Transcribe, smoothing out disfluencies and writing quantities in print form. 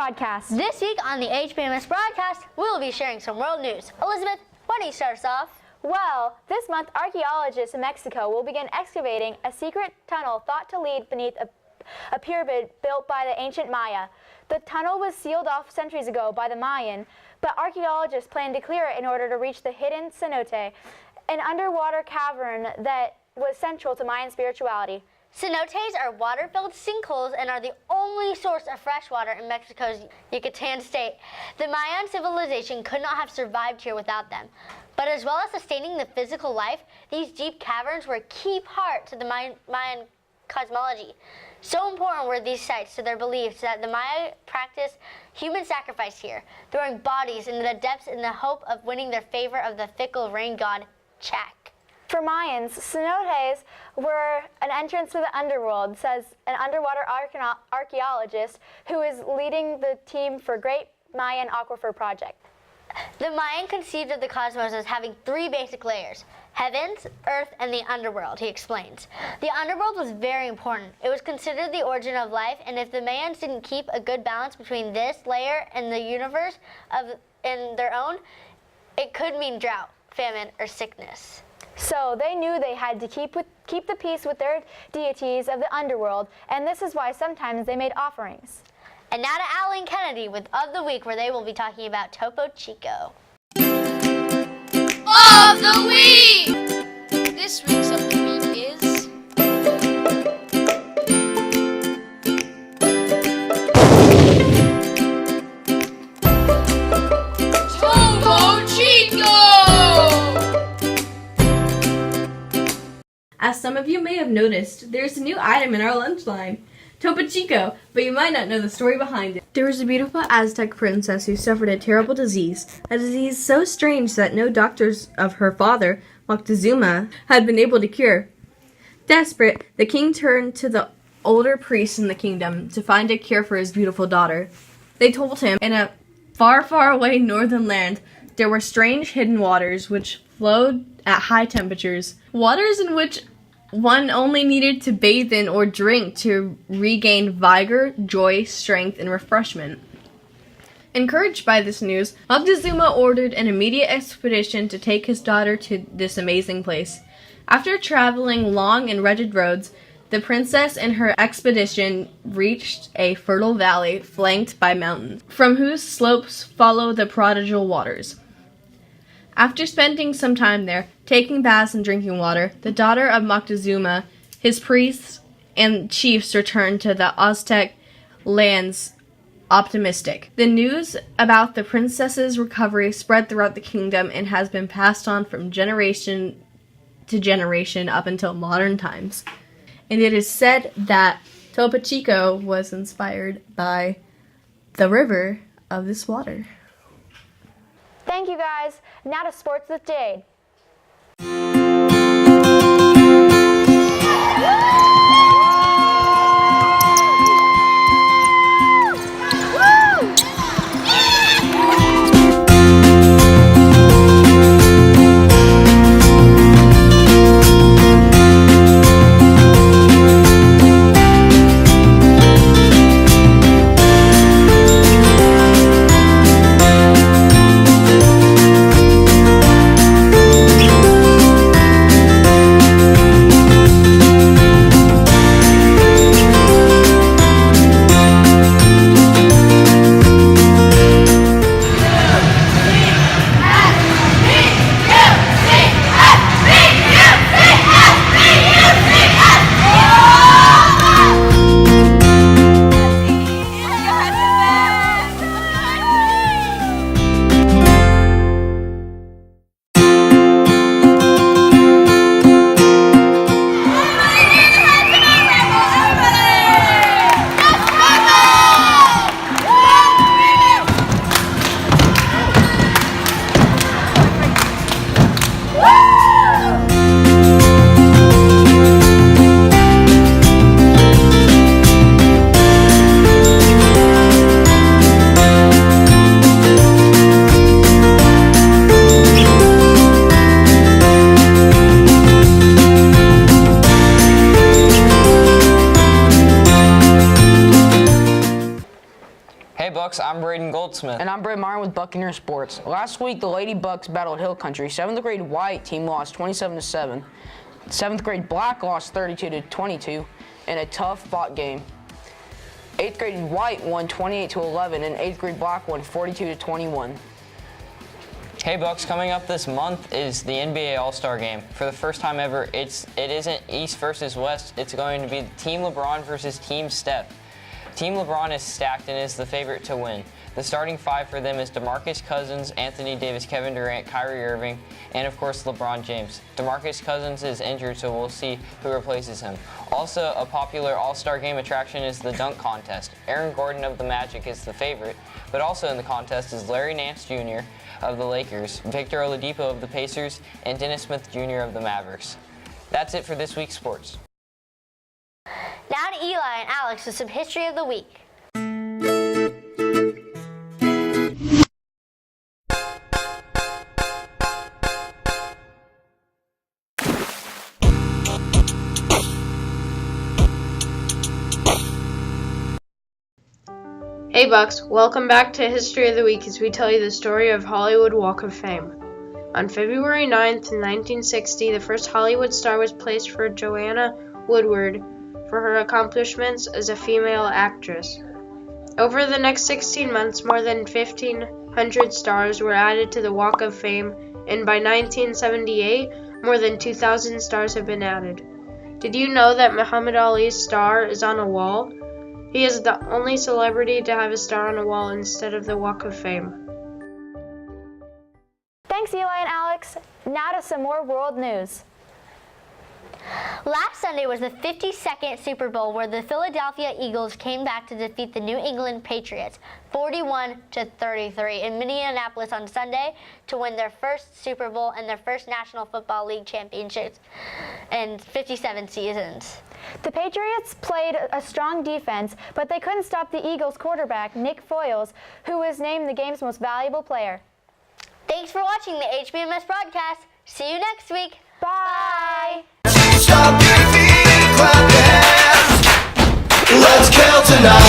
Broadcast. This week on the HPMS Broadcast, we will be sharing some world news. Elizabeth, why don't you start us off? Well, this month, archaeologists in Mexico will begin excavating a secret tunnel thought to lead beneath a pyramid built by the ancient Maya. The tunnel was sealed off centuries ago by the Mayan, but archaeologists plan to clear it in order to reach the hidden cenote, an underwater cavern that was central to Mayan spirituality. Cenotes are water-filled sinkholes and are the only source of fresh water in Mexico's Yucatan state. The Mayan civilization could not have survived here without them. But as well as sustaining the physical life, these deep caverns were a key part to the Mayan cosmology. So important were these sites to their beliefs that the Maya practiced human sacrifice here, throwing bodies into the depths in the hope of winning their favor of the fickle rain god, Chac. For Mayans, cenotes were an entrance to the underworld, says an underwater archaeologist who is leading the team for Great Mayan Aquifer Project. The Mayan conceived of the cosmos as having three basic layers: heavens, earth, and the underworld, he explains. The underworld was very important. It was considered the origin of life, and if the Mayans didn't keep a good balance between this layer and the universe in their own, it could mean drought, famine, or sickness. So they knew they had to keep the peace with their deities of the underworld, and this is why sometimes they made offerings. And now to Allie and Kennedy with Of the Week, where they will be talking about Topo Chico. Of the Week! This week's Of the Week is... Topo Chico! As some of you may have noticed, there's a new item in our lunch line, Topo Chico, but you might not know the story behind it. There was a beautiful Aztec princess who suffered a terrible disease, a disease so strange that no doctors of her father, Moctezuma, had been able to cure. Desperate, the king turned to the older priests in the kingdom to find a cure for his beautiful daughter. They told him, in a far, far away northern land, there were strange hidden waters which flowed at high temperatures, waters in which one only needed to bathe in or drink to regain vigor, joy, strength, and refreshment. Encouraged by this news, Moctezuma ordered an immediate expedition to take his daughter to this amazing place. After traveling long and rugged roads, the princess and her expedition reached a fertile valley flanked by mountains, from whose slopes follow the prodigal waters. After spending some time there, taking baths and drinking water, the daughter of Moctezuma, his priests, and chiefs returned to the Aztec lands optimistic. The news about the princess's recovery spread throughout the kingdom and has been passed on from generation to generation up until modern times. And it is said that Topo Chico was inspired by the river of this water. Thank you guys. Now to Sports with Jade. Bucks, I'm Braden Goldsmith. And I'm Brett Meyer with Buccaneer Sports. Last week, the Lady Bucks battled Hill Country. 7th grade white team lost 27-7. 7th grade black lost 32-22 in a tough fought game. 8th grade white won 28-11 and 8th grade black won 42-21. Hey Bucks, coming up this month is the NBA All-Star Game. For the first time ever, it isn't East versus West. It's going to be Team LeBron versus Team Steph. Team LeBron is stacked and is the favorite to win. The starting five for them is DeMarcus Cousins, Anthony Davis, Kevin Durant, Kyrie Irving, and of course LeBron James. DeMarcus Cousins is injured, so we'll see who replaces him. Also, a popular All-Star Game attraction is the dunk contest. Aaron Gordon of the Magic is the favorite, but also in the contest is Larry Nance Jr. of the Lakers, Victor Oladipo of the Pacers, and Dennis Smith Jr. of the Mavericks. That's it for this week's sports. Now to Eli and Alex with some history of the week. Hey Bucks, welcome back to History of the Week as we tell you the story of Hollywood Walk of Fame. On February 9th, 1960, the first Hollywood star was placed for Joanna Woodward for her accomplishments as a female actress. Over the next 16 months, more than 1,500 stars were added to the Walk of Fame, and by 1978, more than 2,000 stars have been added. Did you know that Muhammad Ali's star is on a wall? He is the only celebrity to have a star on a wall instead of the Walk of Fame. Thanks, Eli and Alex. Now to some more world news. Last Sunday was the 52nd Super Bowl where the Philadelphia Eagles came back to defeat the New England Patriots 41-33 in Minneapolis on Sunday to win their first Super Bowl and their first National Football League championships in 57 seasons. The Patriots played a strong defense, but they couldn't stop the Eagles quarterback, Nick Foles, who was named the game's most valuable player. Thanks for watching the HBMS broadcast. See you next week. Bye! Stop your feet, clap your hands. Let's kill tonight.